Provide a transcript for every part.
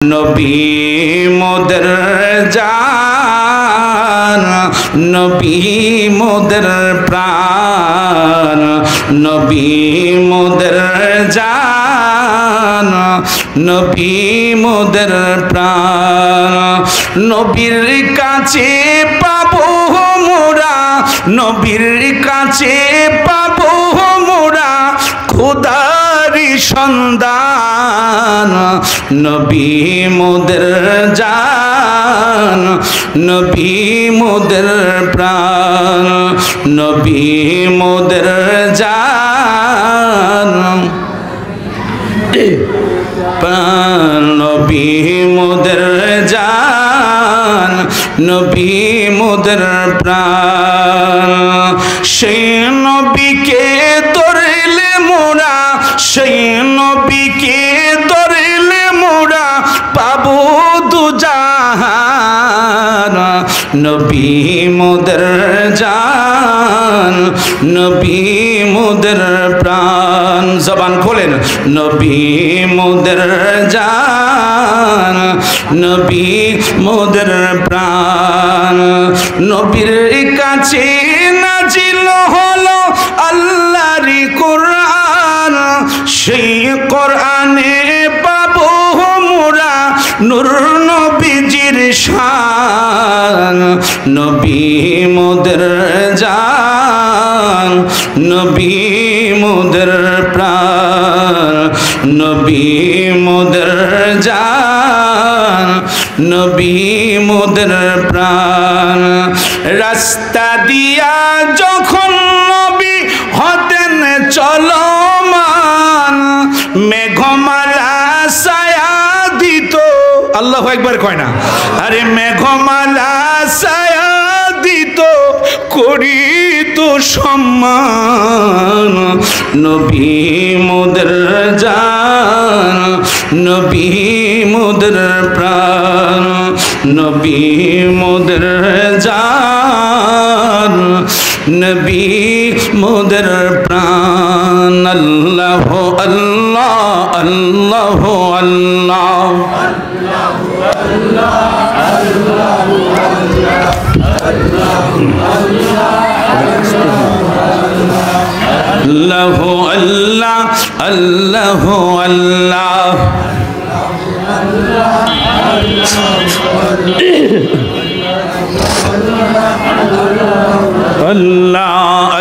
নবী মোদের জান, নবী মোদের প্রাণ, নবী মোদের জান, নবী মোদের প্রাণ। নবীর কাছে পাবো মোরা, নবীর কাছে পাবো মোরা খোদারি সন্ধান। নবী মোদের জান, নবী মোদের প্রাণ, নবী মোদের জান প্রাণ, নবী মোদের জান, নবী মোদের প্রাণ। সেই নবীকে ধরলে মোরা, সেই নবীকে ধরলে মোরা পাবো দুজাহান। নবী মোদের জান, নবী মোদের প্রাণ। জবান খোলেন। নবী মোদের জান, নবী মোদের প্রাণ। নবীর কাছে নাজিল হলো আল্লাহর কোরআন, সেই কোরআনে পাবো মোরা নূর নবীজির শান। নবী মোদের জান, নবী মোদের প্রাণ, নবী মোদের জান, নবী মোদের প্রাণ। রাস্তা দিয়া যখন নবী হতেন চলমান, মেঘমালা ছায়া দিত। আল্লাহু আকবার কয় না? আরে মেঘমালা ছায়া দিত, করিত সম্মান। নবী মোদের জান, নবী মোদের প্রাণ, নবী মোদের জান, নবী মোদের প্রাণ। আল্লাহ আল্লাহ আল্লাহ আল্লাহ আল্লাহ আল্লাহ আল্লাহ আল্লাহ। अल्लाह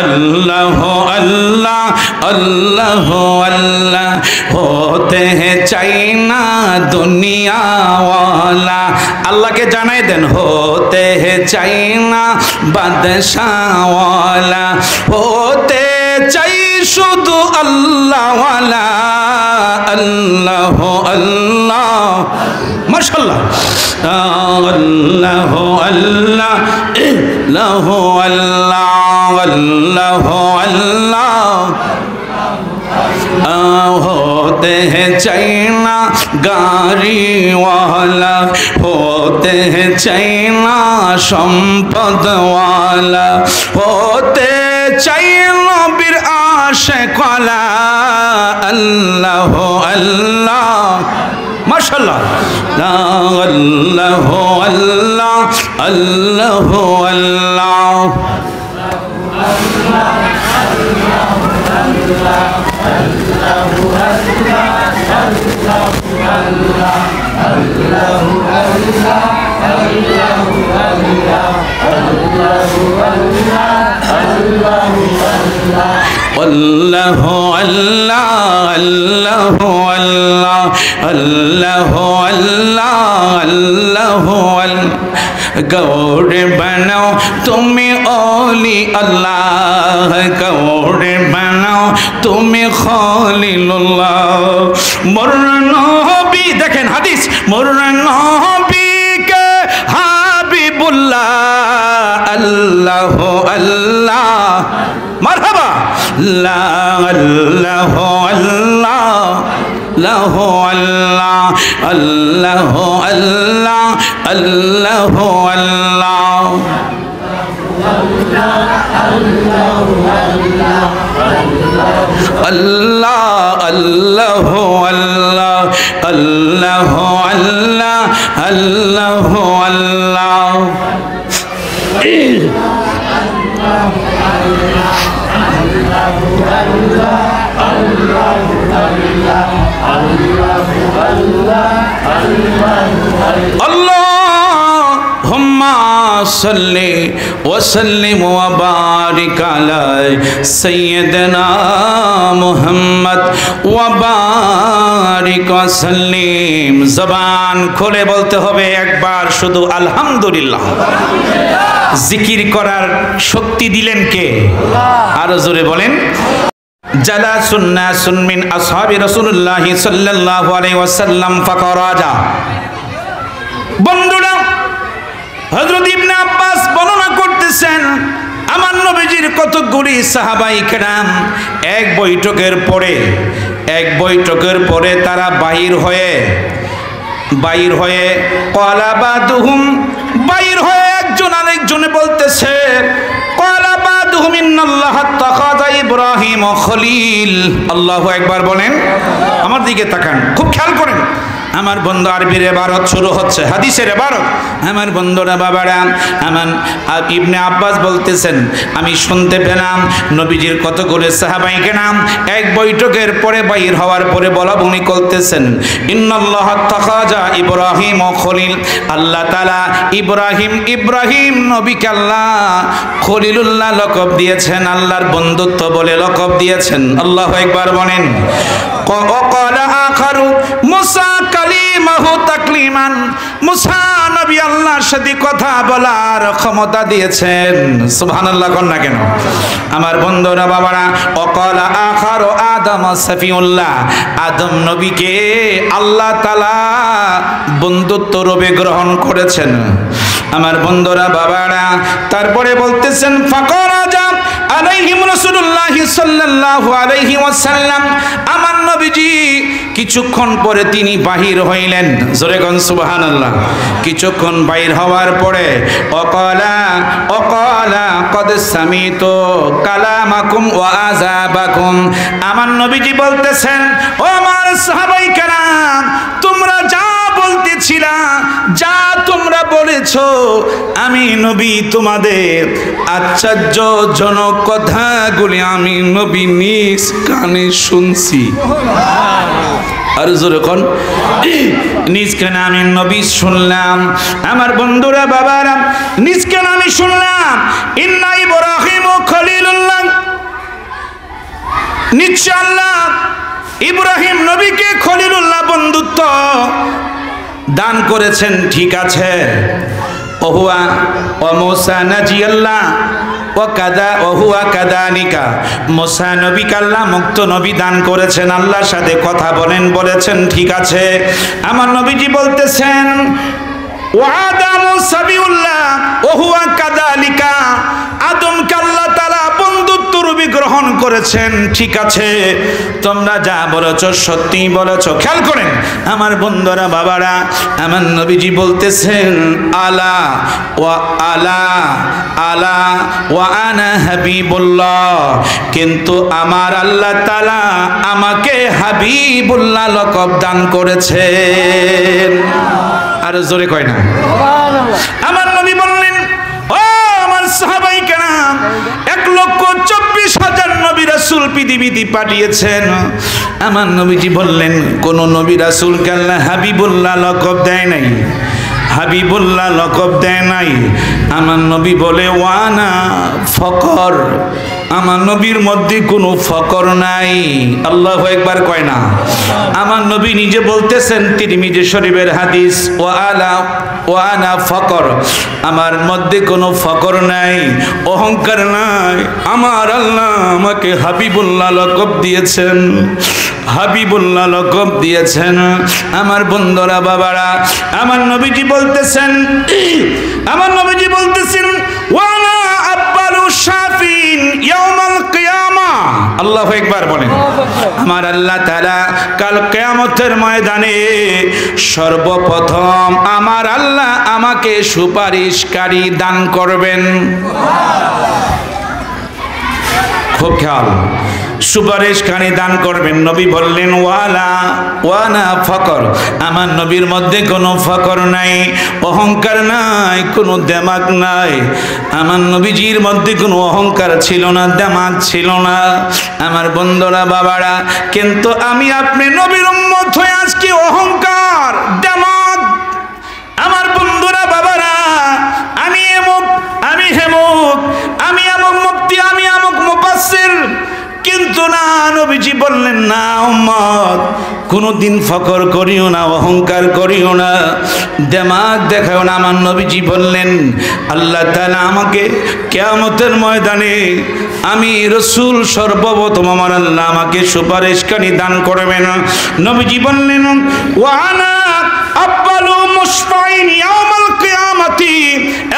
अल्लाह अल्लाह अल्लाह अल्लाह। होते हैं चाइना दुनिया वाला, अल्लाह के जानाई देन। होते हैं चाइना बादशाह वाला, होते चाहिए शुद्ध अल्लाह वाला। अल्लाह अल्लाह माशाअल्लाह। अल्लाह अल्लाह अल्लाह अल्लाह अल्लाह। होते हैं चाइना गाड़ी वाला, होते हैं चाइना संपद वाला, होते चाइना बिर आशिक वाला। अल्लाह अल्लाह माशाअल्लाह। अल्लाह अल्लाह अल्लाह अल्लाह। अल्लाह अल्लाह अल्लाह अल्लाह अल्लाह अल्लाह अल्लाह। गौर बनाओ तुम्हें ओली अल्लाह, गौर बनाओ तुम्हें खलीलुल्लाह। मोर नबी देखें हादिस, मोर नबी के हाबिबुल्लाह। अल्लाह अल्लाह मरहबा। अल्लाह अल्लाह अल्लाह अल्लाह अल्लाह अल्लाह अल्लाह अल्लाह। अल्लाह अल्लाह अल्लाह अल्लाह আল্লাহ আল্লাহ আল্লাহ আল্লাহ। আল্লাহুম্মা সাল্লি ওয়া সাল্লিম ওয়া বারিক আলা সাইয়্যিদিনা মুহাম্মদ ওয়া বারিক ওয়া সাল্লিম। জবান খুলে বলতে হবে একবার শুধু আলহামদুলিল্লাহ। জিকির করার শক্তি দিলেন কে? আরো জোরে বলেন। জালাসুন নাসুন মিন আসহাবি রাসূলুল্লাহ সাল্লাল্লাহু আলাইহি ওয়াসাল্লাম ফাকারাজা। বন্ধুরা, হযরত ইবনে আব্বাস বর্ণনা করতেছেন আমার নবীজির কতগুলি সাহাবায়ে কেরাম এক বৈঠকের পরে তারা বাহির হয়ে ক্বালাবাদুহুম, বাহির হয়ে একজন আরেকজনে বলতেছে ক্বালাবাদুহুম ইন্নাল্লাহা তাখাযা ইব্রাহিম খলিল। আল্লাহু আকবার বলেন। আমার দিকে তাকান, খুব খেয়াল করেন। আমার বন্ধু আরবির ইবারত শুরু হচ্ছে, হাদিসের ইবারত। আমার বন্ধুরা বাবারা, আমার ইবনে আব্বাস বলতেছেন আমি শুনতে পেলাম নবীজির কতগুলো সাহাবায়ে কেরাম এক বৈঠকের পরে বাইর হওয়ার পরে বলা বলি করতেছেন ইন্নাল্লাহা তাখাযা ইব্রাহিম খলিল। আল্লাহ তাআলা ইব্রাহিম নবীকে আল্লাহ খলিলুল্লাহ লকব দিয়েছেন, আল্লাহর বন্ধুত্ব বলে লকব দিয়েছেন। আল্লাহু আকবার বলেন। ওয়াকালা আখারু মুসা কালিমাহু তাকলিমান। মুসা নবী আল্লাহর সাথে কথা বলার ক্ষমতা দিয়েছেন। সুবহানাল্লাহ কোন না কেন? আমার বন্ধুরা বাবারা, ওয়াকালা আখারু আদম সাফিউল্লাহ। আদম নবীকে আল্লাহ তাআলা বন্ধুত্ব রূপে গ্রহণ করেছেন। আমার বন্ধুরা বাবারা, তারপরে বলতেছেন ফাকারাজা আলাইহিম রাসূলুল্লাহ সাল্লাল্লাহু আলাইহি ওয়াসাল্লাম। আমার নবীজি কিছুক্ষণ পরে তিনি বাহির হইলেন। জোরে কোন সুবহানাল্লাহ। কিছুক্ষণ বাহির হওয়ার পরে ওয়াকালা কদ সামিতু কালামাকুম ওয়া আযাবাকুম। আমার নবীজি বলতেছেন ও আমার সাহাবায়ে কেরাম, তোমরা যা বলতেছিলা, যা তোমরা বলেছো, আমি নবী তোমাদের আশ্চর্যজনক কথাগুলি আমি নবী নিজ কানে শুনছি। আর জোরে কোন, নিজ কানে আমি নবী শুনলাম। আমার বন্ধুরা বাবারা, নিজ কানে আমি শুনলাম ইন্না ইব্রাহিম খলিলুল্লাহ। নিশ্চয় আল্লাহ ইব্রাহিম নবীকে খলিলুল্লাহ বন্ধুত্ব দান করেছেন, ঠিক আছে। ওহুয়া ওয়া মুসা নাজিয়াল্লাহ ওয়া কাদা ওহুয়া কাদানিকা। মুসা নবীকে আল্লাহ মুক্ত নবী দান করেছেন, আল্লাহর সাথে কথা বলেছেন, ঠিক আছে। আমার নবীজি বলতেছেন ওয়া আদামু সাবিউল্লাহ ওহুয়া কাদালিকা। আদমকে আল্লাহ তাআলা বন্ধুত্ব রূপে গ্রহণ করেছেন, ঠিক আছে। তোমরা যা বলেছ সত্যি বলেছ। খেয়াল করেন আমার বন্ধুরা বাবারা, আমার নবীজি বলতেছেন আলা ওয়া আনা হাবিবুল্লাহ। কিন্তু আমার আল্লাহ তাআলা আমাকে হাবিবুল্লাহ লকব দান করেছেন। আর জোরে কয় না। আমার নবী বললেন ও আমার সাহাবায়ে কেরাম, 1,24,000 নবী রাসূল পৃথিবীতে পাঠিয়েছেন। আমার নবীজি বললেন কোন নবী রাসূলকে আল্লাহ হাবিবুল্লাহ লকব দেয় নাই, হাবিবুল্লাহ লকব দেয় নাই। আমার নবী বলে ওয়ানা ফকর, আমার নবীর মধ্যে কোনো ফকর নাই। আল্লাহু আকবার কয় না। আমার নবী নিজে বলতেছেন, তিরমিজি শরীফের হাদিস, ওয়ানা ফকর, আমার মধ্যে কোনো ফকর নাই, অহংকার নাই। আমার আল্লাহ আমাকে হাবিবুল্লাহ লকব দিয়েছেন, হাবিবুল্লাহ লকব দিয়েছেন। আমার বন্ধুরা বাবারা, আমার নবীজি বলতেছেন ওয়ানা আব্বালু শাফিন ইয়াউমাল কিয়ামা। আল্লাহু আকবার বলেন। আমার আল্লাহ তাআলা কাল কিয়ামতের ময়দানে সর্বপ্রথম আমার আল্লাহ আমাকে সুপারিশকারী দান করবেন। খুব খেয়াল। সুপারিশকারী দান করবেন। নবী বললেন ওয়ানা ফকর, আমার নবীর মধ্যে কোনো ফকর নাই, অহংকার নাই, কোনো দেমাগ নাই। আমার নবীজির মধ্যে কোনো অহংকার ছিল না, দেমাগ ছিল না। আমার বন্ধুরা বাবারা, কিন্তু আমি আপনি নবীর উম্মত হয়ে আজকে অহংকার, দেমাগ। আমার বন্ধুরা বাবারা, আমি এমুক, আমি হেমুক, আমি আমুক মুফতি, আমি আমুক মুফাসসির, কিন্তু না, নবীজি বললেন না উম্মত, কোনদিন ফকর করিও না, অহংকার করিও না, দেমাগ দেখাও না। আমার নবীজি বললেন আল্লাহ তাআলা আমাকে কিয়ামতের ময়দানে, আমি রাসূল সর্বপ্রথম আমার আল্লাহ আমাকে সুপারিশকারী দান করবেন। নবীজি বললেন ওয়ানা আব্বালু মুশফাইন ইয়াউমাল কিয়ামতি,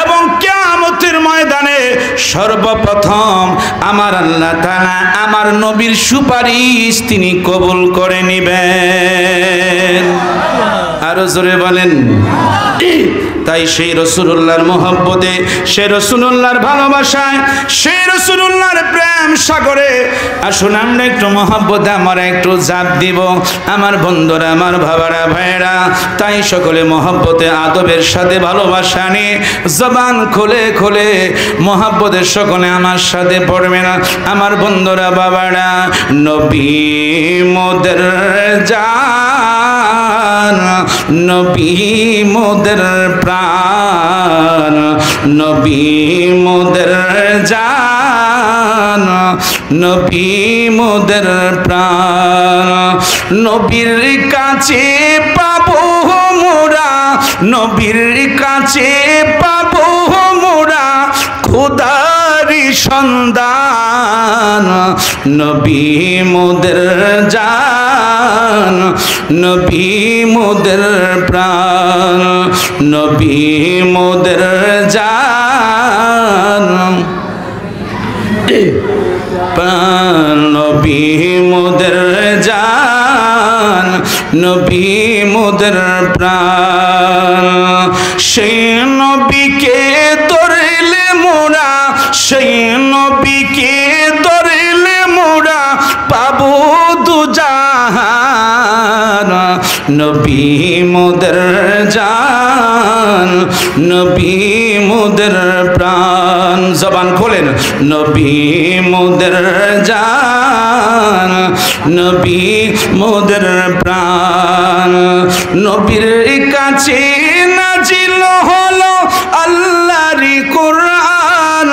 এবং কিয়ামতের ময়দানে সর্বপ্রথম আমার আল্লাহ তাআলা আমার নবীর সুপারিশ তিনি কবুল করে নেবেন। আরো জোরে বলেন। তাই সেই রাসূলুল্লাহর মহব্বতে, সেই রাসূলুল্লাহর ভালোবাসায়, সেই রাসূলুল্লাহর প্রেম সাগরে আসুন আমরা একটু মহব্বতে আমরা একটু জাপ দিব। আমার বন্ধুরা, আমার বাবারা, ভাইয়েরা, তাই সকলে মহব্বতে আদবের সাথে ভালোবাসা নিয়ে জবান খুলে খুলে মহব্বতের সকলে আমার সাথে পড়বে না। আমার বন্ধুরা বাবারা, নবী মোদের জান, নবী মোদের প্রাণ, নবী মোদের জান, নবী মোদের প্রাণ। নবীর কাছে পাবো মোরা, নবীর কাছে পাবো মোরা খোদারি সন্ধান। নবী মোদের জান, নবী মোদের প্রাণ, নবী মোদের জান, প্রাণ, নবী মোদের জান, নবী মোদের প্রাণ। সেই নবীকে ধরলে মোরা, সেই নবীকে ধরলে মোরা পাবো দুজাহান। নবী মোদের জান, নবী মোদের প্রাণ। জবান খোলেন। নবী মোদের জান, নবী মোদের প্রাণ। নবীর কাছে নাজিল হলো আল্লাহর কোরআন,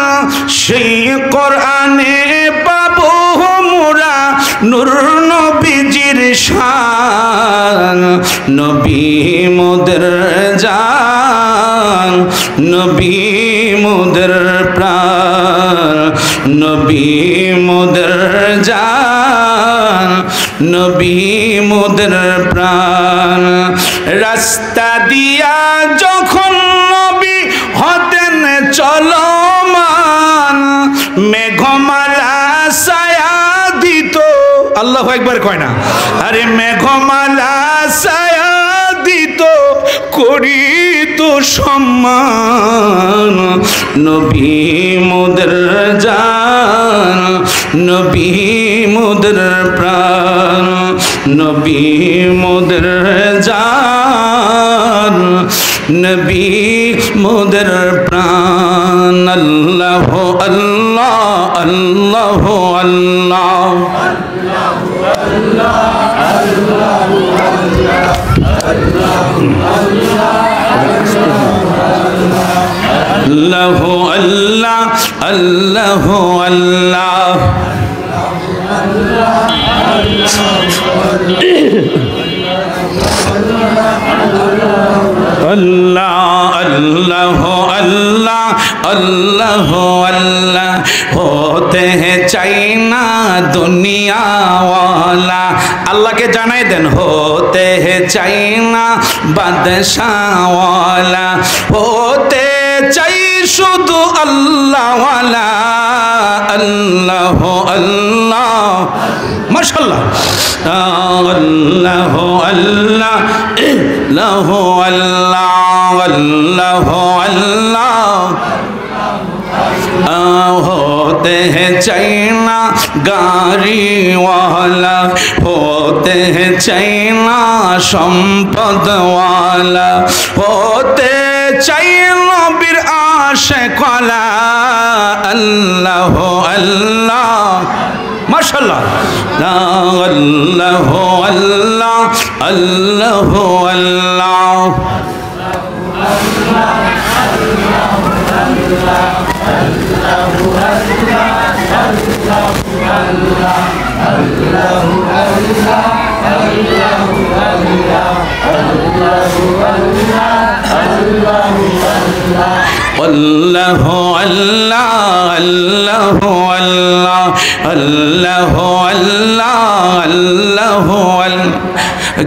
সেই কোরআনে পাবো মোরা নূর নবীজির শান। নবী মোদের জান, নবী মোদের প্রাণ, নবী মোদের জান, নবী মোদের প্রাণ। রাস্তা দিয়া যখন নবী হতেন চলমান, মেঘমালা ছায়া দিত। আল্লাহু আকবার কয় না? আরে মেঘমালা ছায়া দিত, করিত সম্মান। নবী মোদের জান, নবী মোদের প্রাণ, নবী মোদের জান, নবী মোদের প্রাণ। আল্লাহ আল্লাহ আল্লাহ আল্লাহ আল্লাহ আল্লাহ আল্লাহ আল্লাহ। আল্লাহ আল্লাহ আল্লাহ আল্লাহ আল্লাহ। হতে চাই না দুনিয়া ওয়ালা, আল্লাহকে জানাই দেন। হতে চাই না বাদশাহ ওয়ালা, হতে চাই শুধু আল্লাহ ওয়ালা। আল্লাহ আল্লাহ মাশাআল্লাহ। আল্লাহ আল্লাহ আল্লাহ আল্লাহ আল্লাহ আল্লাহ। होते हैं चाइना गाड़ीवाला, होते हैं चाइना সম্পদওয়ালা, হতে চাই নবীর আশিকওয়ালা। আল্লাহ আল্লাহ মাশাআল্লাহ, আল্লাহ আল্লাহ আল্লাহ আল্লাহ। আল্লাহ আল্লাহ আল্লাহ আল্লাহ আল্লাহ আল্লাহ আল্লাহ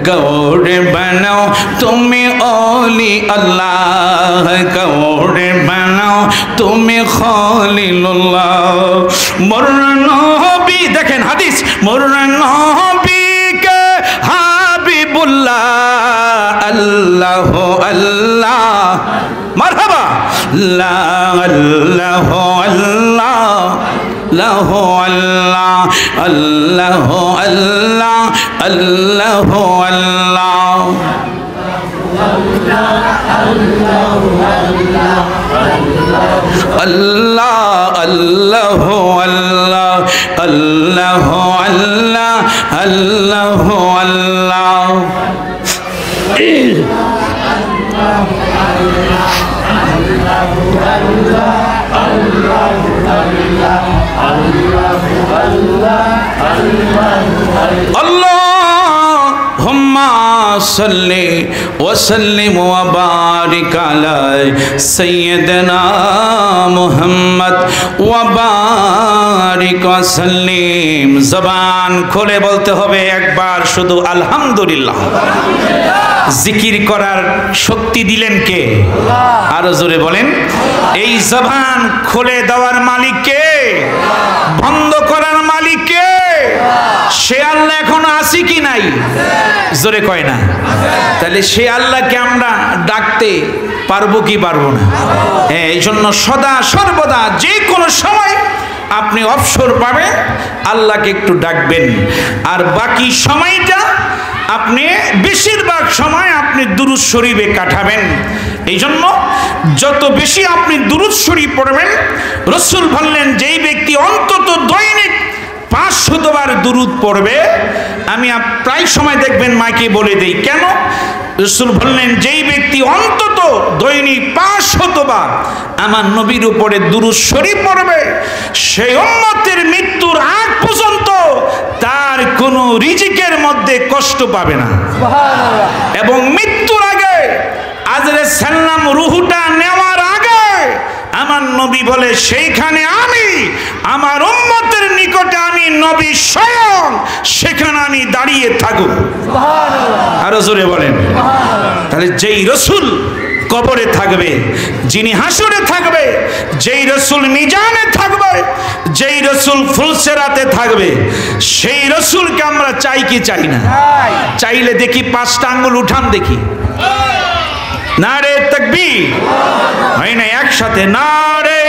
গৌর বানাও তুমি ওলি আল্লাহ, গৌর বানাও তুমি খলিলুল্লাহ। মোর নবী দেখেন হাদিস, মোর নবীকে হাবিবুল্লাহ। আল্লাহ আল্লাহ মারহাবা, আল্লাহ আল্লাহ আল্লাহ আল্লাহ আল্লাহ আল্লাহ আল্লাহ আল্লাহ। আল্লাহ আল্লাহ আল্লাহ আল্লাহ আল্লাহ আল্লাহ। আল্লাহুম্মা সাল্লি ওয়া সাল্লিম ওয়া বারিক আলা সাইয়্যিদিনা মুহাম্মদ ওয়া বারিক ওয়া সাল্লিম। জবান খুলে বলতে হবে একবার শুধু আলহামদুলিল্লাহ। জিকির করার শক্তি দিলেন কে? আরো জোরে বলেন। এই জবান খুলে দেওয়ার মালিক কে? বন্ধ করার মালিক কে? সে আল্লাহ এখনো আছে কি নাই? জোরে কয় না। তাহলে সে আল্লাহকে আমরা ডাকতে পারবো কি পারবো না? হ্যাঁ, এই জন্য সদা সর্বদা যে কোনো সময় আপনি অবসর পাবেন আল্লাহকে একটু ডাকবেন, আর বাকি সময়টা আপনি বেশিরভাগ সময় আপনি দুরূদ শরীফে কাটাবেন। এই জন্য যত বেশি আপনি দুরূদ শরীফ পড়বেন, রাসূল বললেন যেই ব্যক্তি অন্তত দৈনিক 500 বার দুরূদ পড়বে, আমি প্রায় সময় দেখবেন মাকে বলে দেই কেন, রাসূল বললেন যেই ব্যক্তি অন্তত দৈনিক 500 বার আমার নবীর উপরে দুরূদ শরীফ পড়বে, সেই উম্মতের মৃত্যুর আগ পর্যন্ত তার কোনো রিজিকের মধ্যে কষ্ট পাবে না। সুবহানাল্লাহ। এবং মৃত্যুর আগে আজরে সাল্লাম রূহটা নেওয়ার আগে আমার নবী বলে সেইখানে আমি আমার উম্মতের নিকটে আমি নবী স্বয়ং সেখানে আমি দাঁড়িয়ে থাকব। সুবহানাল্লাহ। আরো জোরে বলেন। সুবহানাল্লাহ। তাহলে যেই রাসূল কবরে থাকবে, যিনি হাসরে থাকবে, যেই রাসূল মিজানে থাকবে, যেই রাসূল ফুলসেরাতে থাকবে, সেই রাসূলকে আমরা চাই কি চাই না? চাইলে দেখি 5টা আঙ্গুল উঠান দেখি। নারে তাকবীর। হয় না একসাথে? নারে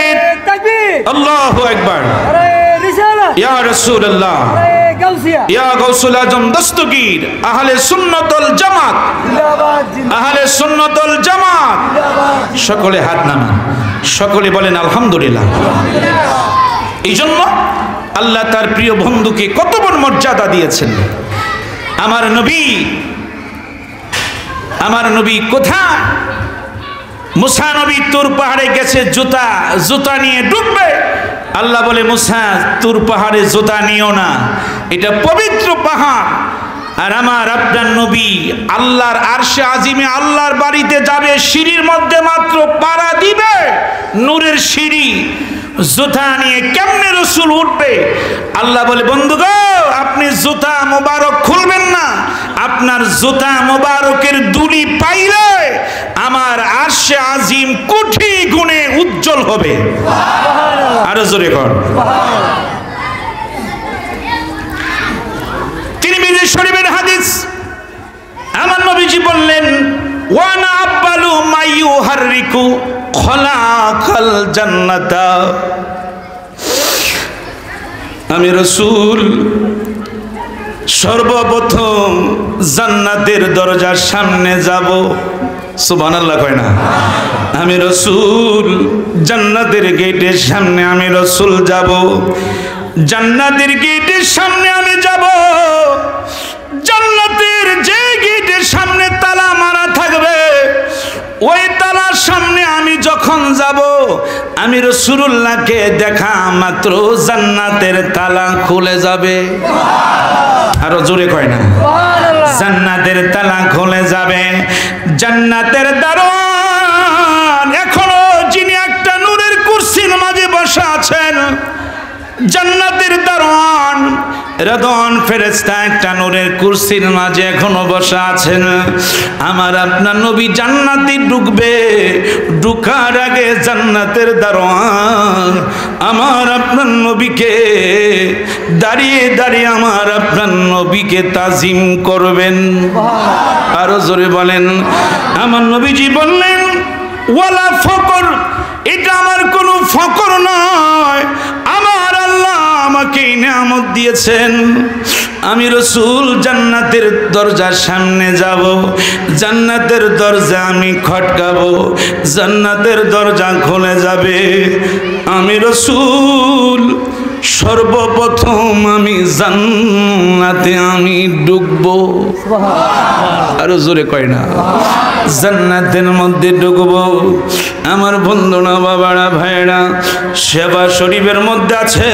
তাকবীর, আল্লাহু আকবার, নারে রিসালাত, ইয়া রাসূলুল্লাহ, নারে গাউসিয়া, ইয়া গাউসুল আজম দস্তগীর, আহলে সুন্নাতুল জামাত জিন্দাবাদ, আহলে সুন্নাতুল জামাত। সকলে হাত নামান, সকলে বলেন আলহামদুলিল্লাহ। এই জন্য আল্লাহ তার প্রিয় বন্ধুকে কত বড় মর্যাদা দিয়েছেন। আমার নবী কোথায়? মুসা নবী তুর পাহাড়ে গেছে, জুতা নিয়ে ডুববে। আল্লাহ বলে মুসা তুর পাহাড়ে জুতা নিও না, এটা পবিত্র পাহাড়। আর আমার আপনার নবী আল্লাহর আরশে আজিমে আল্লাহর বাড়িতে যাবে, সিঁড়ির মধ্যে মাত্র পাড়া দিবে, নূরের সিঁড়ি, জুতা নিয়ে কেমনে রাসূল উঠবে? আল্লাহ বলে বন্ধু গো, আপনি জুতা মোবারক খুলবেন না, আপনার জুতা মোবারকের দুলি পাইলে আমার আরশে আজিম কোটি গুণে উজ্জ্বল হবে। আরো জোরে কর। তিরমিজি শরীফের হাদিস, আমার নবীজি বললেন ওয়ানা আব্বালু মাইয়ুহাররিকু খলাকাল জান্নাতা আমি রাসূল সর্বপ্রথম জান্নাতের দরজার সামনে যাব। সুবহানাল্লাহ কয় না? আমি রাসূল জান্নাতের গেটের সামনে আমি রাসূল যাব। জান্নাতের গেটের সামনে আমি যাব। জান্নাতের যে গেটের সামনে তালা মারা থাকবে, ওই তালার সামনে আমি যখন যাব, আমি রাসূলুল্লাহকে দেখা মাত্র জান্নাতের তালা খুলে যাবে। আরো জোরে কয় না? জান্নাতের তালা খুলে যাবে। জান্নাতের দারোয়ান এখনো যিনি একটা নূরের কুরসির মাঝে বসা আছেন, জান্নাতের দারোয়ান রেদওয়ান ফেরেশতা একটা নূরের কুরসির মাঝে এখনো বসা আছেন। আমার আপনার নবী জান্নাতে ঢুকবে, ঢুকার আগে জান্নাতের দারোয়ান আমার আপনার নবীকে দাঁড়িয়ে দাঁড়িয়ে আমার আপনার নবীকে তাজিম করবেন। আরো জোরে বলেন। আমার নবীজি বললেন, ওয়ালা ফকর, এটা আমার কোনো ফকর নয়, আমার আল্লাহ আমাকে নিয়ামত দিয়েছেন। আমি রাসূল জান্নাতের দরজার সামনে যাব, জান্নাতের দরজা আমি খটকাবো, জান্নাতের দরজা খুলে যাবে। আমি রাসূল সর্বপ্রথম আমি জান্নাতে আমি ঢুকবো। আরো জোরে কয় না? জান্নাতের মধ্যে ঢুকবো। আমার বন্ধুরা, বাবারা, ভাইরা, সেবা শরীফের মধ্যে আছে,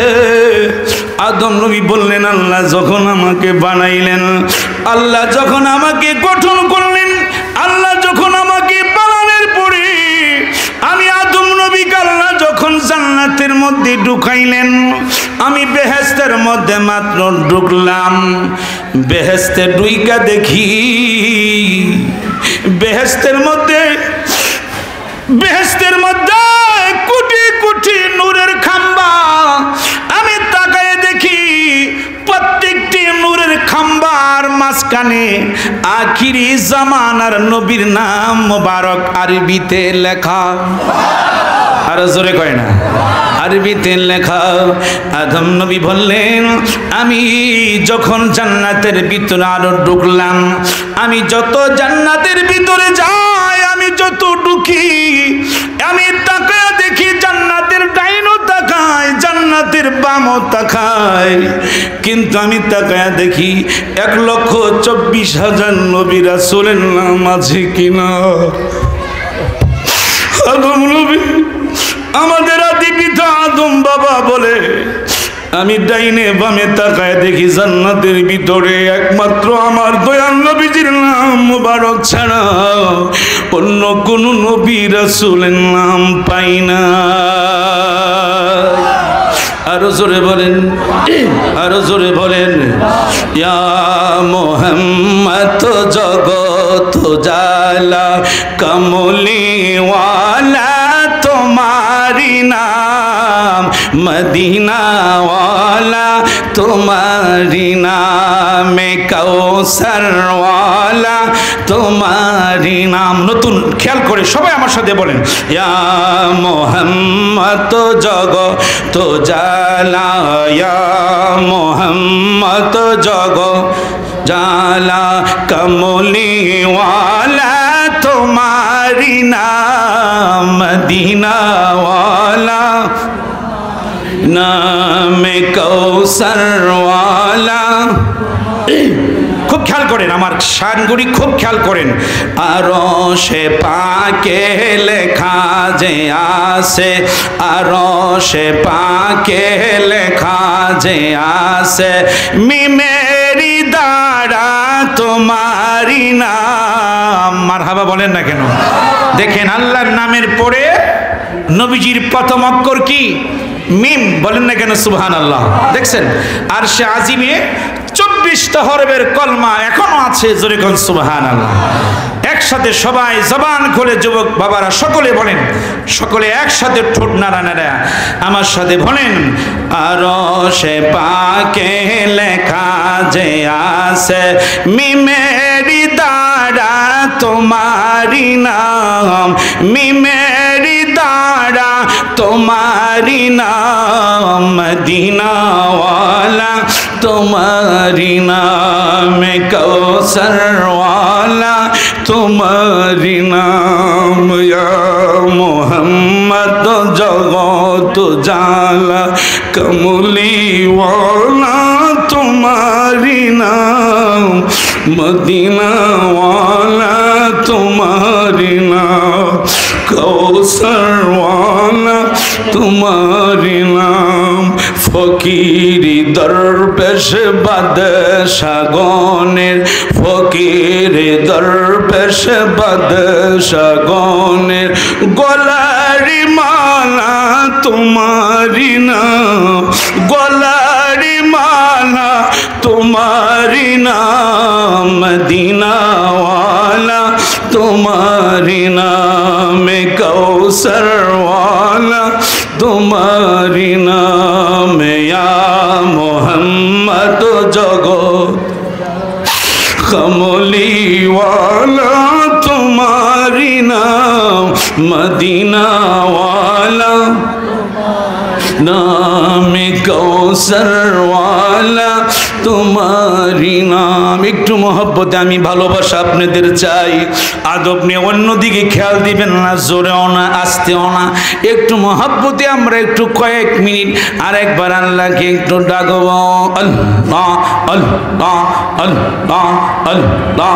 আদম নবী বললেন, আল্লাহ যখন আমাকে বানাইলেন, আল্লাহ যখন আমাকে গঠন করলেন, আল্লাহ যখন আমাকে বানানোর পরে আমি আদম নবীকে আল্লাহ যখন জান্নাতের মধ্যে ঢুকাইলেন, আমি বেহেশতের মধ্যে মাত্র ঢুকলাম। বেহেশতে ঢুইকা দেখি বেহেশতের মধ্যে কোটি কোটি নূরের খাম্বা। আমি তাকায় দেখি প্রত্যেকটি নূরের খাম্বার মাঝখানে আখিরি জামানার নবীর নাম মোবারক আরবিতে লেখা। আর জোরে কয় না? আরবিতে লেখা। আদম নবী বললেন, আমি যখন জান্নাতের ভিতরে আরো ঢুকলাম, আমি যত জান্নাতের ভিতরে যাই, আমি যত ঢুকি, আমি তাকায় দেখি জান্নাতের ডাইনও তাকায়, জান্নাতের বামও তাকায়, কিন্তু আমি তাকায় দেখি 1,24,000 নবী রাসূলের নাম আছে কিনা। আদম নবী, আমাদের আদি পিতা আদম বাবা বলে, আমি ডাইনে বামে তাকায় দেখি জান্নাতের ভিতরে একমাত্র আমার দয়াল নবীজির নাম মোবারক ছাড়া অন্য কোন নবী রাসূলের নাম পাই না। আরো জোরে বলেন, আরো জোরে বলেন। ইয়া মুহাম্মদ জগত জালা কমলিওয়ালা তোমারি নাম, মদিনা ওয়ালা তোমারি নাম, কাউসার ওয়ালা তোমারি নাম। নতুন খেয়াল করে সবাই আমার সাথে বলেন, ইয়া মুহাম্মদ জগত জালা, ইয়া মুহাম্মদ জগত জালা কমলিওয়ালা তোমারি নাম, মদিনা ওয়ালা নাম, কাউসার ওয়ালা। খুব খেয়াল করেন, আমার শানগুড়ি খুব খেয়াল করেন। আরশে পাকে লেখা যে আছে, আরশে পাকে লেখা যে আছে, মিমেরি দ্বারা তোমারি নাম। মারহাবা বলেন না কেন? দেখেন, আল্লাহর নামের পরে নবীজির প্রথম অক্ষর কি? মিম। বলেন না কেন সুবহানাল্লাহ? দেখছেন, আর সে আজিমে 24টা হরফের কলমা এখনো আছে। জোরে কোন সুবহানাল্লাহ। একসাথে সবাই জবান খুলে, যুবক বাবারা সকলে বলেন, সকলে একসাথে ঠোঁট নাড়া নাড়া আমার সাথে বলেন, আরশে পাকে লেখা যে আছে, মিমেরি দ্বারা তোমারি নাম, মিমেরি দ্বারা तुम्हारी नाम मदीना वाला, तुम्हारी नाम कौसर वाला, तुम्हारी नाम या मोहम्मद जगत जाला कमली वाला, तुम्हारी नाम मदीना वाला, तुम्हारी नाम कौसर वाला, तुम्हारी नाम फकीरी दरवेश बादशाह गणेर, फकीरी दरवेश बादशाह गणेर गलारी माला, तुम्हारी नाम गलारी माला, तुम्हारी नाम मदीना वाला, तुम्हारी नाम कौसर वाला, तुम्हारी नाम या मोहम्मद जगत कमली वाला, तुम्हारी नाम मदीना वाला, नाम कौसर वाला, तुम्हारी नाम। একটু মহব্বতে আমি ভালোবাসা আপনাদের চাই। আদব নিয়ে অন্যদিকে খেয়াল দিবেন না, জোরেও না আস্তেও না, একটু মহব্বতে আমরা একটু কয়েক মিনিট আর একবার আল্লাহকে একটু ডাকব। আল্লাহ আল্লাহ আল্লাহ আল্লাহ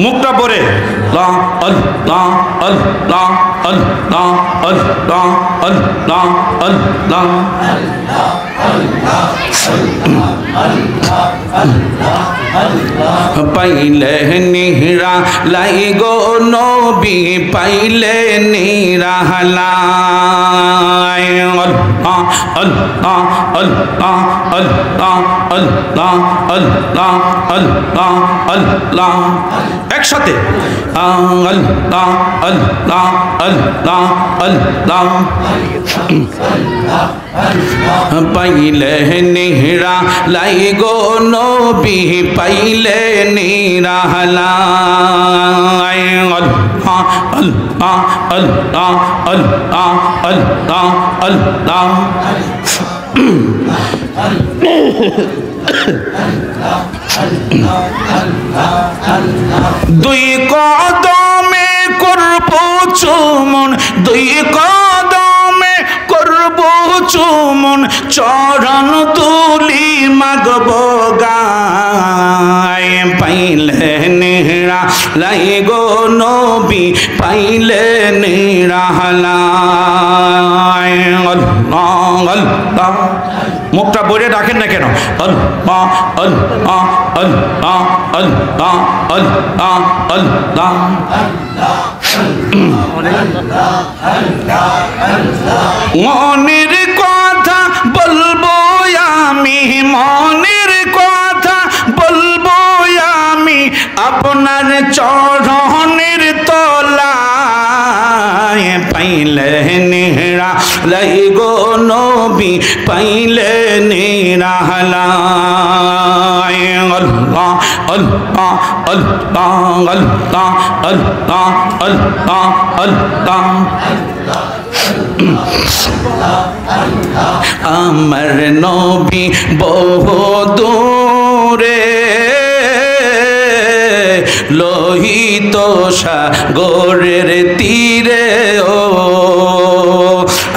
মুখটা পরে আল্লাহ আল্লাহ আল্লাহ আল্লাহ আল্লাহ আল্লাহ পাইলে নিহরা লাই গো নবী, পাইলে নিহরা লাই আল্লাহ আল্লাহ আল্লাহ আল্লাহ আল্লাহ আল্লাহ আল্লাহ আল্লাহ একসাথে আল্লাহ আল্লাহ আল্লাহ আল্লাহ পাইলে নিহরা লাই গো নবী, পাইলে নিহরা লাই আল্লাহ আল্লাহ আল্লাহ আল্লাহ আল্লাহ আল্লাহ দুই কদমে করব চুমন, দুই কদমে করব চুমন, চরণ তুলি মাগব গায়, পাইলে নিহরা লাই গো নবী, পাইলে নিহরা লাই আল্লাহ আল্লাহ। মুখটা বলে ডাকেন না কেন? আল্লাহ আল্লাহ আল্লাহ আল্লাহ আল্লাহ আল্লাহ। মনের কথা বলবো আমি, মনের কথা বলবো আমি, আপনার চরণের তলায়, পাইলে নিহরা লাই গো নবী, পাইলে নিহরা লাই আল্লাহ আল্লাহ আল্লাহ আল্লাহ আল্লাহ আল্লাহ আল্লাহ। আমার নবী বহু দূরে লোহিত সাগরের তীরে, ও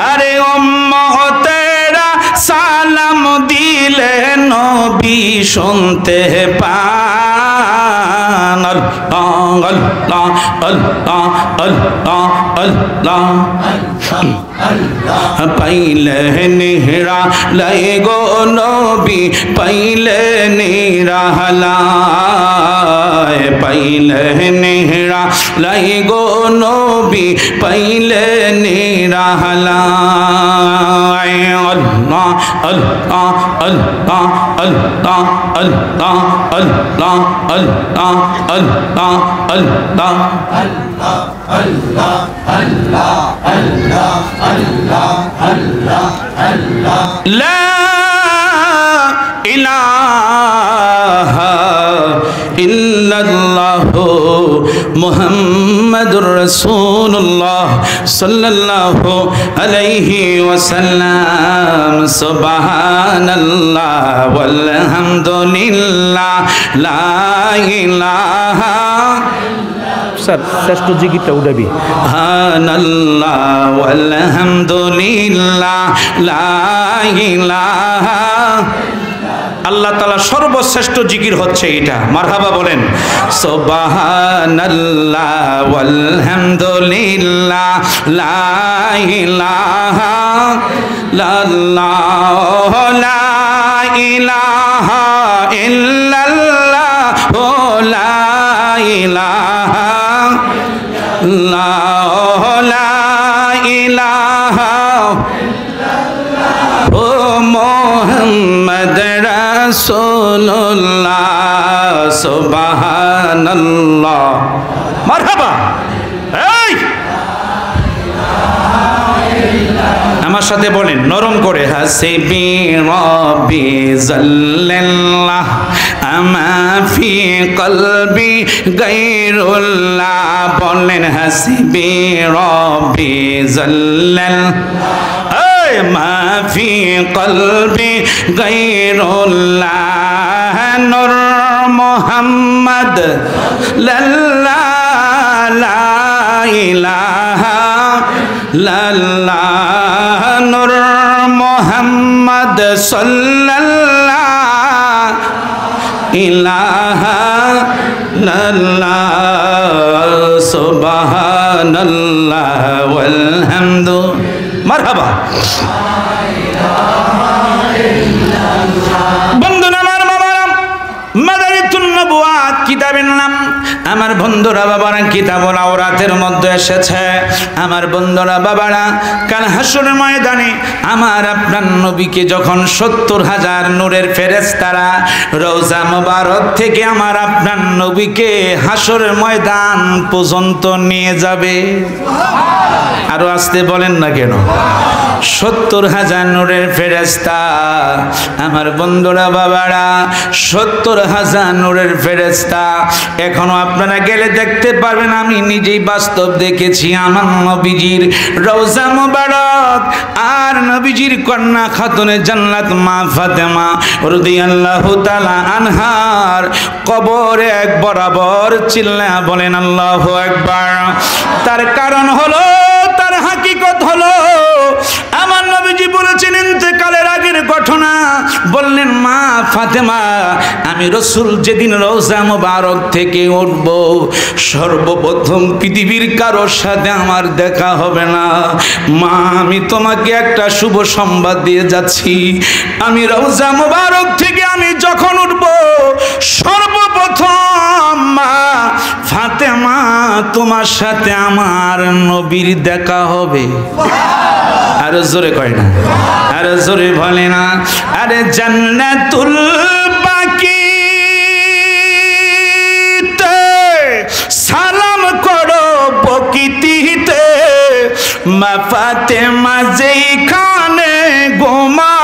আরে উম্মতেরা সালাম দিলে নবী শুনতে পান। আল্লাহ আল্লাহ আল্লাহ আল্লাহ আল্লাহ। পাইলে নিহরা লাই গো নবী, পাইলে নিহরা লাই, পাইলে নিহরা লাই গো নবী, পাইলে নিহরা লাই আল্লাহ আল্লাহ আল্লাহ আল্লাহ আল্লাহ আল্লাহ আল্লাহ আল্লাহ আল্লাহ আল্লাহ আল্লাহ আল্লাহ আল্লাহ আল্লাহ আল্লাহ লা ইলাহা ইল্লাল্লাহু মুহাম্মাদুর রাসূলুল্লাহ সাল্লাল্লাহু আলাইহি ওয়াসাল্লাম সুবহানাল্লাহ ওয়ালহামদুলিল্লাহ লা ইলাহা স্যার শ্রেষ্ঠ জিকিরটা উঠাবি সুবহানাল্লাহ ওয়ালহামদুলিল্লাহ লা ইলাহা আল্লাহ তাআলা সর্বশ্রেষ্ঠ জিকির হচ্ছে এটা মারহাবা বলেন সুবহানাল্লাহ ওয়ালহামদুলিল্লাহ লা ইলাহা ইল্লাল্লাহ লা ইলাহা ইল্লাল্লাহ লা ইলাহা ইল্লাল্লাহ লা ইলাহা ও মুহাম্মদ রাসূলুল্লাহ সুবহানাল্লাহ মারহাবা এই আমার সাথে বলেন নরম করে হাসিবি রাব্বি জাল্লাল্লাহ আমা ফি কলবি গায়রুল্লাহ বলেন হাসিবি রাব্বি জাল্লাল্লাহ মা ফি কলবি গায়রুল্লাহ নূর মুহাম্মদ লা ইলাহা ইল্লাল্লাহ নূর মুহাম্মদ সাল্লাল্লাহু ইলাহা ইল্লাল্লাহ সুবহানাল্লাহ ওয়ালহামদু মারহাবা বন্ধুরা আমার বাবারা মাদারিতুন নবুয়াত কিতাবের নাম আমার বন্ধুরা বাবারা কিতাবুল আওরাতের মধ্যে এসেছে আমার বন্ধুরা বাবারা কাল হাসরের ময়দানে আমার আপনার নবীকে যখন ৭০,০০০ নূরের ফেরেশতারা রওজা মুবারক থেকে আমার আপনার নবীকে হাসরের ময়দান পর্যন্ত নিয়ে যাবে আরো আসতে বলেন না কেন ৭০,০০০ নূরের ফেরেশতা আমার বন্ধুরা বাবারা ৭০,০০০ নূরের ফেরেশতা এখনো আপনারা গেলে দেখতে পারবেন আমি নিজেই বাস্তব দেখেছি আমার নবীজির রওজা মুবারক আর নবীজির কন্যা খাতুনে জান্নাত মা ফাতেমা রাদিয়াল্লাহু তাআলা আনহার কবরে এক বরাবর চিল্লায়া বলেন আল্লাহু আকবার তার কারণ হলো তার হাকিকত হলো আমার নবীজি বলেছেন ইন্তেকালের আগের ঘটনা বললেন মা ফাতেমা আমি রাসূল যেদিন রওজা মুবারক থেকে উঠব সর্বপ্রথম পৃথিবীর কারোর সাথে আমার দেখা হবে না মা আমি তোমাকে একটা শুভ সংবাদ দিয়ে যাচ্ছি আমি রওজা মুবারক থেকে আমি যখন উঠব সর্বপ্রথম মা ফাতেমা তোমার সাথে আমার নবীর দেখা হবে আরো জোরে কয় না আরো জোরে বলে না আরে জান্নাতুল বাকিতে সালাম করো বকিতিতে মা ফাতেমা যেখানে ঘুমায়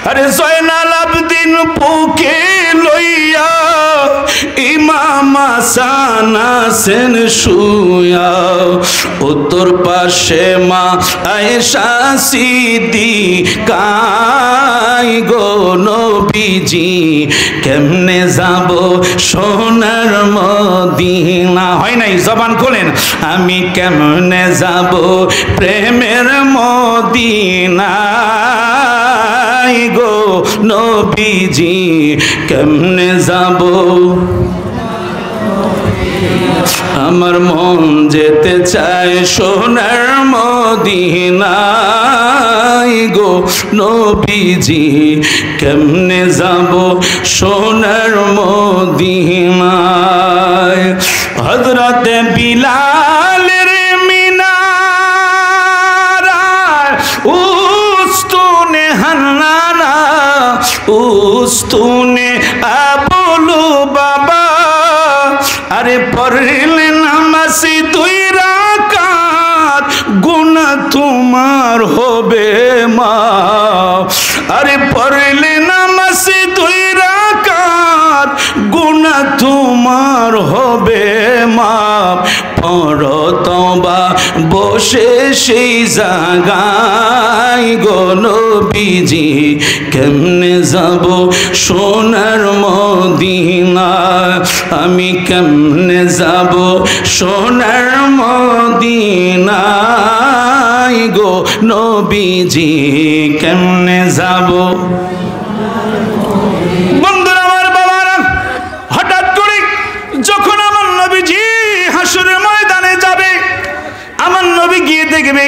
আরে জয়নাল আবদিন বুকে লইয়া ইমাম হাসান আছেন শুয়া উত্তর পাশে মা আয়েশা সিদ্দিকা গো নবীজি কেমনে যাব সোনার মদিনা হয় নাই জবান খোলেন আমি কেমনে যাব প্রেমের মদিনা গো নবীজি কেমনে যাব আমার মন যেতে চায় সোনার মদিনায় গো নবীজি কেমনে যাব সোনার মদিনায় হযরতে বিলালের মিনারা উস্তুনে আবুলু বাবা আরে পড়লে নামাজি 2 রাকাত গুনাহ তোমার হবে মা আরে পড়লে নামাজি 2 রাকাত গুনাহ তোমার হবে মা পড়ো তওবা বসে সেই জায়গায় গো নবীজি কেমনে যাব সোনার মদিনা আমি কেমনে যাব সোনার মদিনায় গো নবীজি কেমনে যাব বন্ধুরা আমার বাবারা হঠাৎ করে যখন আমার নবীজি হাসরের ময়দানে যাবে আমার নবী গিয়ে দেখবে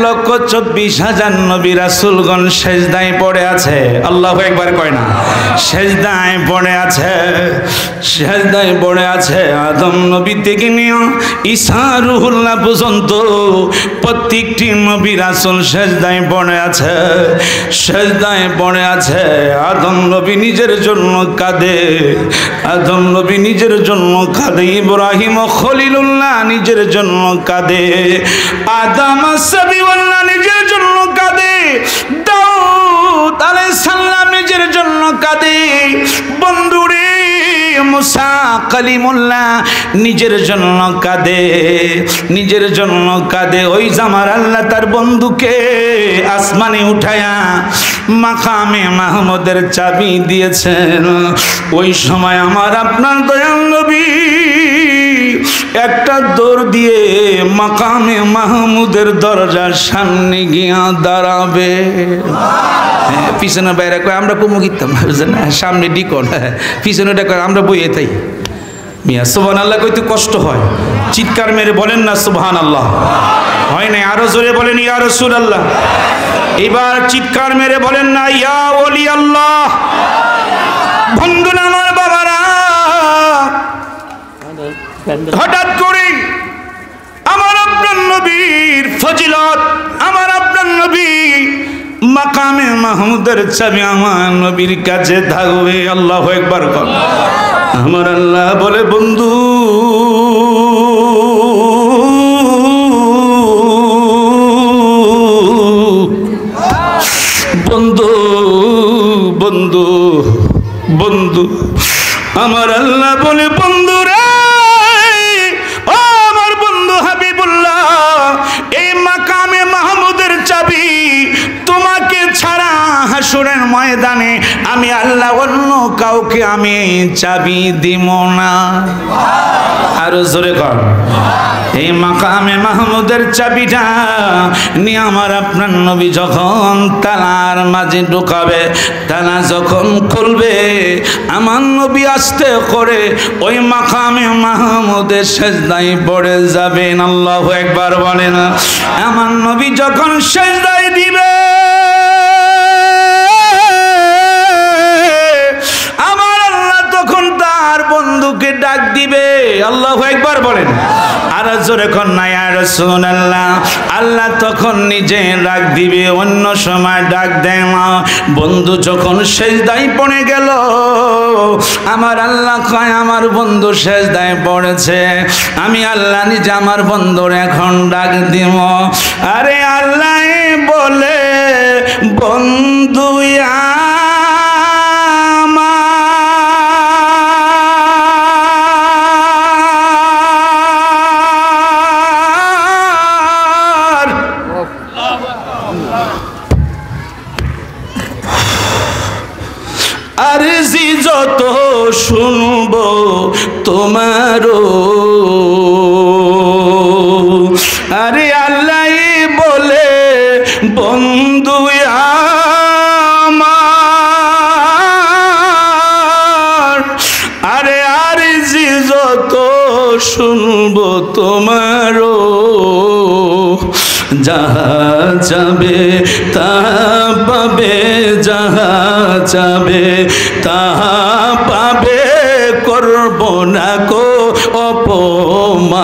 1,24,000 নবী রাসূলগণ সেজদায় পড়ে আছে আল্লাহু আকবার কয় না সেজদায় পড়ে আছে সেজদায় পড়ে আছে আদম নবী থেকে নিয়ে ঈসা রুহুল্লাহ পর্যন্ত প্রত্যেকটি নবী রাসূল সেজদায় পড়ে আছে সেজদায় পড়ে আছে আদম নবী নিজের জন্য কাঁদে আদম নবী নিজের জন্য কাঁদে ইব্রাহিম ও খলিলুল্লাহ নিজের জন্য কাঁদে আদম সাবিউল্লাহ নিজের জন্য কাঁদে দাউদ আলাইহিস সালাম নিজের জন্য কাঁদে বন্ধুরে মুসা কালিমুল্লাহ নিজের জন্য কাঁদে নিজের জন্য কাঁদে ওই জামার আল্লাহ তার বন্ধুকে আসমানে উঠায়া মাকামে মাহমুদের চাবি দিয়েছেন ওই সময় আমার আপনার দয়াল নবী একটা দৌড় দিয়ে মাকামে মাহমুদের দরজার সামনে গিয়া দাঁড়াবে পিছনে বাইরে কয় আমরা কুমু গিতাম সামনে ডিকন পিছনেটা কয় আমরা বইয়ে তাই মিয়া সুবহানাল্লাহ কইতে কষ্ট হয় চিৎকার মেরে বলেন না সুবহানাল্লাহ হয় না আরো জোরে বলেন ইয়া রাসূলুল্লাহ এবার চিৎকার মেরে বলেন না ইয়া ওলি আল্লাহ বন্ধুরা আমার বাবারা হঠাৎ করে আমার আপনার নবীর ফজিলত আমার আপনার নবী মাকামে মাহমুদের চাবি আমার নবীর কাছে থাকবে আল্লাহু আকবার কর আমার আল্লাহ বলে বন্ধু বন্ধু বন্ধু বন্ধু আমার আল্লাহ বলে বন্ধু রে ও আমার বন্ধু হাবিবুল্লাহ এই মাকামে মাহমুদের চাবি তোমাকে ছাড়া হাসরের ময়দানে আমি আল্লাহ অন্য কাউকে আমি চাবি দিব না আরো জোরে কর এই মাকামে মাহমুদের চাবিটা নিয়ে আমার আপনার নবী যখন তালার মাঝে ঢুকাবে তালা যখন খুলবে আমার নবী আস্তে করে ওই মাকামে মাহমুদের সেজদায় পড়ে যাবেন আল্লাহু আকবার বলেন আমার নবী যখন সেজদায় দিবে আমার আল্লাহ তখন তার বন্ধুকে ডাক দিবে আল্লাহু আকবার বলেন আর জোরে কোন না ইয়া রাসূলুল্লাহ আল্লাহ তখন নিজে ডাক দিবে অন্য সময় ডাক দেয় না বন্ধু যখন সেজদায় পড়ে গেল আমার আল্লাহ কয় আমার বন্ধু সেজদায় পড়েছে আমি আল্লাহ নিজে আমার বন্ধুর এখন ডাক দিব আরে আল্লাহ বলে বন্ধু আরজি যত শুনবো তোমারও আরে আল্লাহ বলে বন্ধু আমার আরে আরজি যত শুনবো তোমারও যাহা যাবে তাহা পাবে যাহা যাবে তাহা পাবে করব না কো অপমান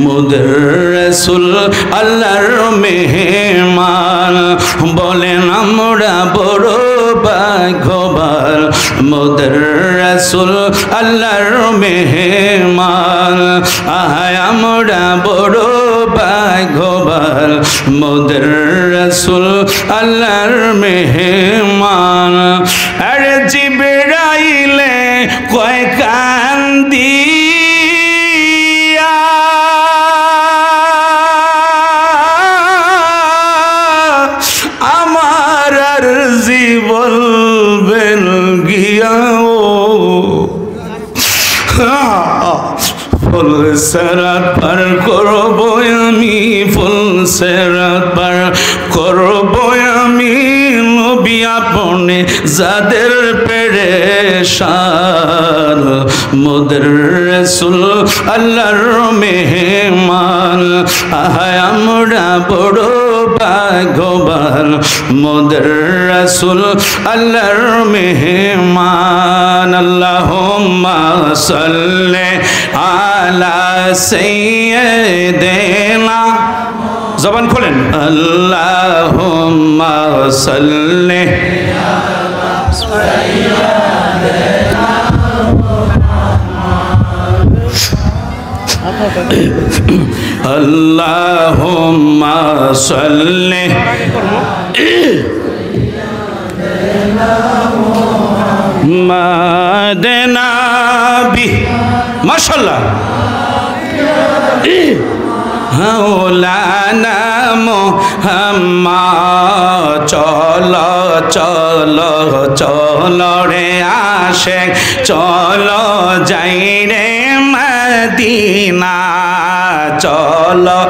মুদের রাসূল আল্লাহর মেহমান বলেন আমরা বড় মোদের রাসূল আল্লাহর মেহমান আয় আমরা বড় ভাগ্যবান মোদের রাসূল আল্লাহর মেহমান আরে জিবরাইলে কয় কান্দি আমার আরজি বলবেন গিয়াও ফুল সেরাত পার করব আমি ফুল সেরাত পার করব আমি নবী আপনি যাদের পেরেশান মোদের রাসূল আল্লাহর মেহমান আয় আমরা বড় ভাগ্যবান মোদের রাসূল আল্লাহর মেহমান আল্লাহুম্মা সাল্লি আলা সাইয়্যিদিনা জবান খোলেন আল্লাহুম্মা সাল্লি আলা সাইয়্যিদিনা আল্লাহুম্মা সাল্লি মাদনা বি মাশাআল্লাহ মাওলানা মুহাম্মদ চলো চলো চলো রে আশিক চলো যাই রে মদিনা চলো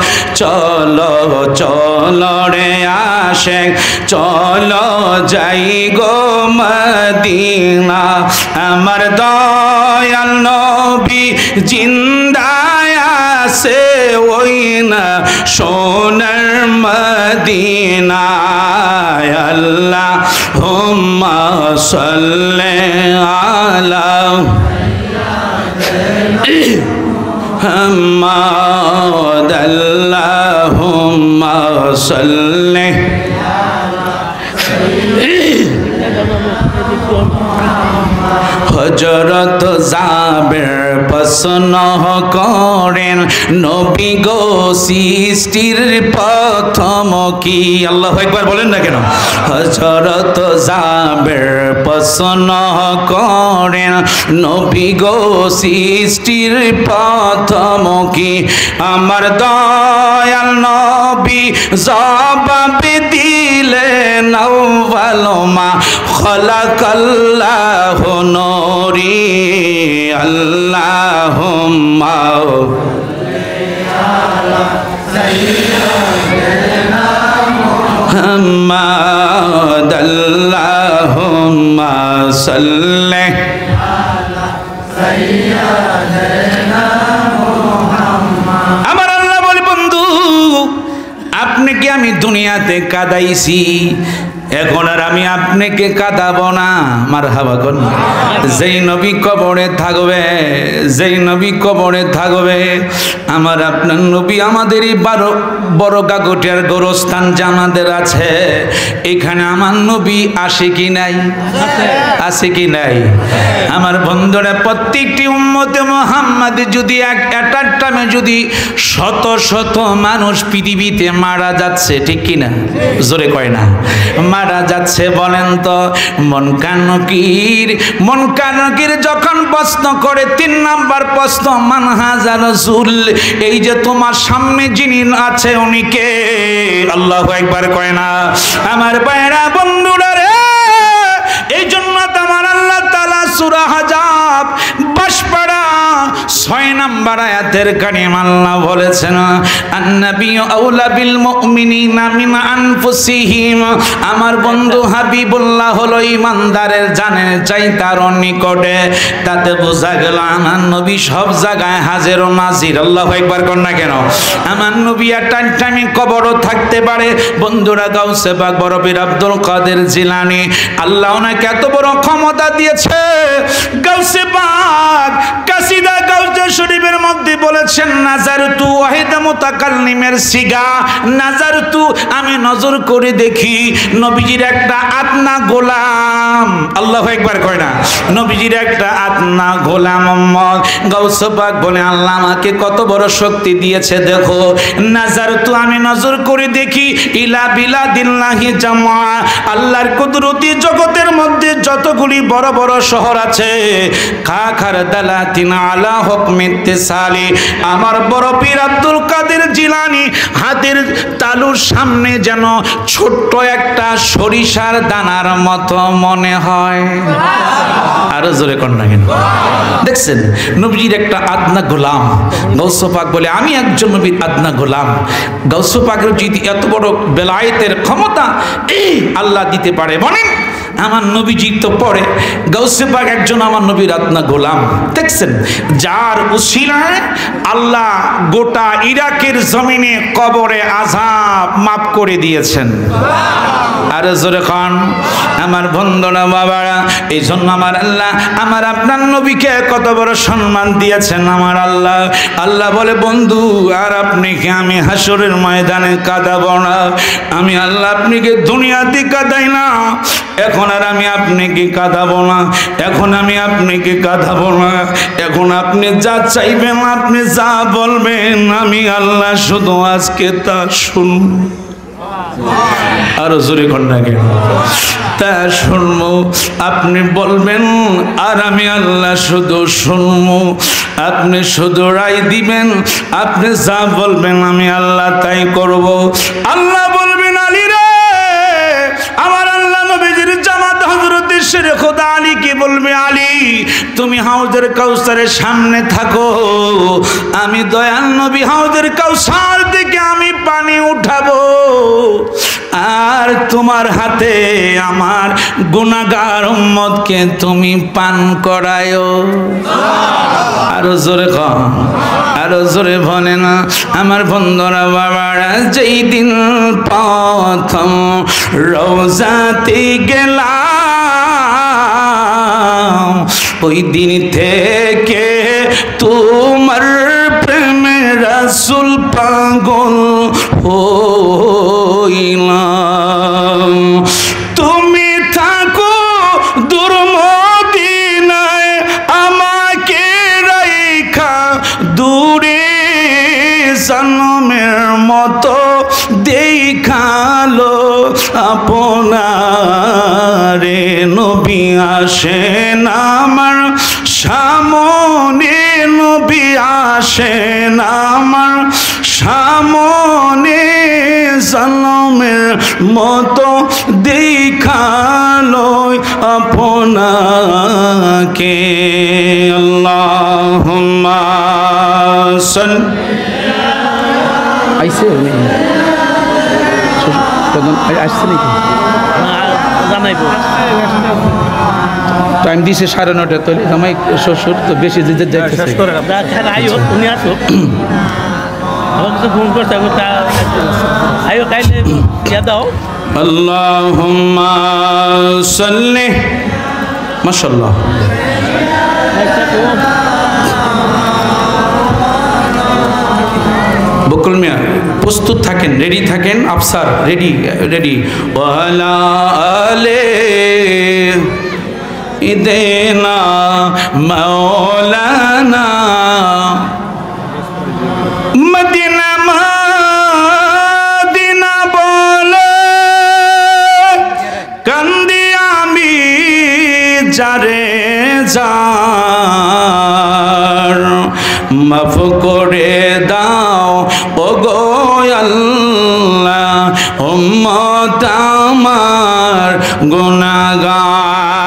চলো চলো রে আশিক চলো যাই গো মদিনা আমার দয়াল নবী জিন্দা আছে ওই না সোনার মদিনায় আল্লাহুম্মা সাল্লি আলা মুহাম্মদ আল্লাহুম্মা সাল্লি হযরত জাবের প্রশ্ন করেন নবী গো সৃষ্টির প্রথম কি আল্লাহু আকবার বলেন না কেন হযরত জাবের প্রশ্ন করেন নবী গো সৃষ্টির প্রথম কি আমার দয়াল নবী জবাব দিলেন আউয়াল মা খালাকাল্লাহু নূরি আল্লাহুম্মা মুহাম্মদ আল্লাহুম্মা সাল্লি আলা সাইয়্যিদিনা মুহাম্মদ আমার আল্লাহ বলে বন্ধু আপনাকে আমি দুনিয়াতে কাদাইছি এখন আর আমি আপনাকে কাঁদাবো না মারহাবা কোন যেই নবী কবরে থাকবে যেই নবী কবরে থাকবে আমার আপনার নবী আমাদের এই বড় কাকটিয়ার গোরস্থান জামাদের আছে এখানে আমার নবী আসে কি নাই আছে কি নাই আমার বন্ধুরা প্রত্যেকটি উম্মতে মুহাম্মদ যদি একটা টাইমে যদি শত শত মানুষ পৃথিবীতে মারা যাচ্ছে ঠিক কি না জোরে কয় না মারা যাচ্ছে বলেন তো মনকানকির যখন প্রশ্ন করে 3 নাম্বার প্রশ্ন মানহাজা রাসূল এই যে তোমার সামনে যিনি আছে উনি কে আল্লাহু আকবার কয় না আমার ভাইরা বন্ধুরা রে এই জন্য তোমার আল্লাহ তাআলা সূরা হাজাব 6 নাম্বার আয়াতের কারিমা আল্লাহ বলেছেন আন-নাবিয়্যু আউলা বিল মুমিনিনা মিন আনফুসিহিম আমার বন্ধু হাবিবুল্লাহ হলো ঈমানদারের জানের চাইতে আরো নিকটে তাতে বোঝা গেল আমার নবী সব জায়গায় হাজির ও নাজির আল্লাহু আকবার কোন না কেন আমার নবী একটা টাইমে কবরও থাকতে পারে বন্ধুরা গাউসে পাক বড় পীর আব্দুল কাদের জিলানী আল্লাহ ওনাকে এত বড় ক্ষমতা দিয়েছে গাউসে পাক কাসিদা গাউসে শরীফের মধ্যে বলেছেন নাজারতু ওয়াহিদা মুতাকাল্লিমের সিগা, নাজারতু আমি নজর করে দেখি নবীজির একটা আদনা গোলাম, আল্লাহু আকবার কয় না, নবীজির একটা আদনা গোলাম উম্মত। গাউস পাক বলে আল্লাহ আমাকে কত বড় শক্তি দিয়েছে দেখো, নাজারতু আমি নজর করে দেখি ইলা বিলাদিল্লাহি জামা, আল্লাহর কুদরতি জগতের মধ্যে যতগুলি বড় বড় শহর আছে, খাখার দালাতিন আলা হুকমি ইত্তিসালি, আমার বড় পীর আব্দুল কাদের জিলানী হাতের তালুর সামনে যেন ছোট্ট একটা সরিষার দানার মতো মনে হয়। আরো জোরে কর না কেন? দেখছেন নবীজির একটা আদনা গোলাম। গাউস পাক বলে আমি একজন নবীর আদনা গোলাম। গাউস পাকের যদি এত বড় বেলায়েতের ক্ষমতা এই আল্লাহ দিতে পারে, বলেন আমার নবীজি তো পড়ে গাউসে পাক একজন আমার নবীর আদনা গোলাম। দেখছেন যার উসিলায় আল্লাহ গোটা ইরাকের জমিনে কবরে আযাব মাফ করে দিয়েছেন। আরে জোরে খান আমার বন্ধুরা বাবারা, এই জন্য আমার আল্লাহ আমার আপনার নবীকে কত বড় সম্মান দিয়েছেন আমার আল্লাহ। আল্লাহ বলে বন্ধু আর আপনাকে আমি হাসরের ময়দানে কাঁদাবো না, আমি আল্লাহ আপনাকে দুনিয়াতে কাঁদাই না, এখন আর আমি আপনাকে কাঁদাবো না, এখন আমি আপনাকে কাঁদাবো না, এখন আপনি যা চাইবেন আপনি যা বলবেন আমি আল্লাহ শুধু আজকে তা শুনব। আরো জোরে কন্যা কেন? তা শুনবো, আপনি বলবেন আর আমি আল্লাহ শুধু শুনবো, আপনি শুধু রায় দিবেন, আপনি যা বলবেন আমি আল্লাহ তাই করব। আল্লাহ বলবেন আলী রে, আমার আল্লাহ নবীজির জামাত হযরত শের খোদা আলী কি বলবে, আলী তুমি হাউজের কাউসারের সামনে থাকো, আমি দয়াল নবী হাউজের কাউসার থেকে আমি পানি উঠাবো, আর তোমার হাতে আমার গুনাহগার উম্মতকে তুমি পান করায়ো। আরো জোরে কর, আরো জোরে বলে না আমার বন্ধুরা বাবারা, যেই দিন প্রথম রওজাতে গেলাম ওই দিন থেকে তোমার প্রেমে রাসূল পাগল হইলাম, তুমি থাকো দূর মদিনায় আমাকে রাইখা দূরে, জন্মের মতো দেখালো আপনারে, নবী আসেন আমার সামনে, নবী আসেন আমার সামনে, জন্মের মতো দেখালো আপনাকে। আল্লাহুম্মা সাল্লি আইছে আসছে নাকি জানাইবো, টাইম দিছে 9:30 তো জামাই শ্বশুর তো বেশি শেষ করে উনি আসো ঘুম করতে আয়ো কাইলে ইয়া দাও। আল্লাহুম্মা সাল্লি মাশাআল্লাহ। বকুল মিয়া প্রস্তুত থাকেন, রেডি থাকেন, আফসার রেডি রেডি। ওয়ালা আলে ইদেনা মাওলানা মদিনা মদিনা বলে কান্দি আমি যারে যার, মাফ করে দাও ওগো আল্লাহ উম্মত আমার গুনাহগার।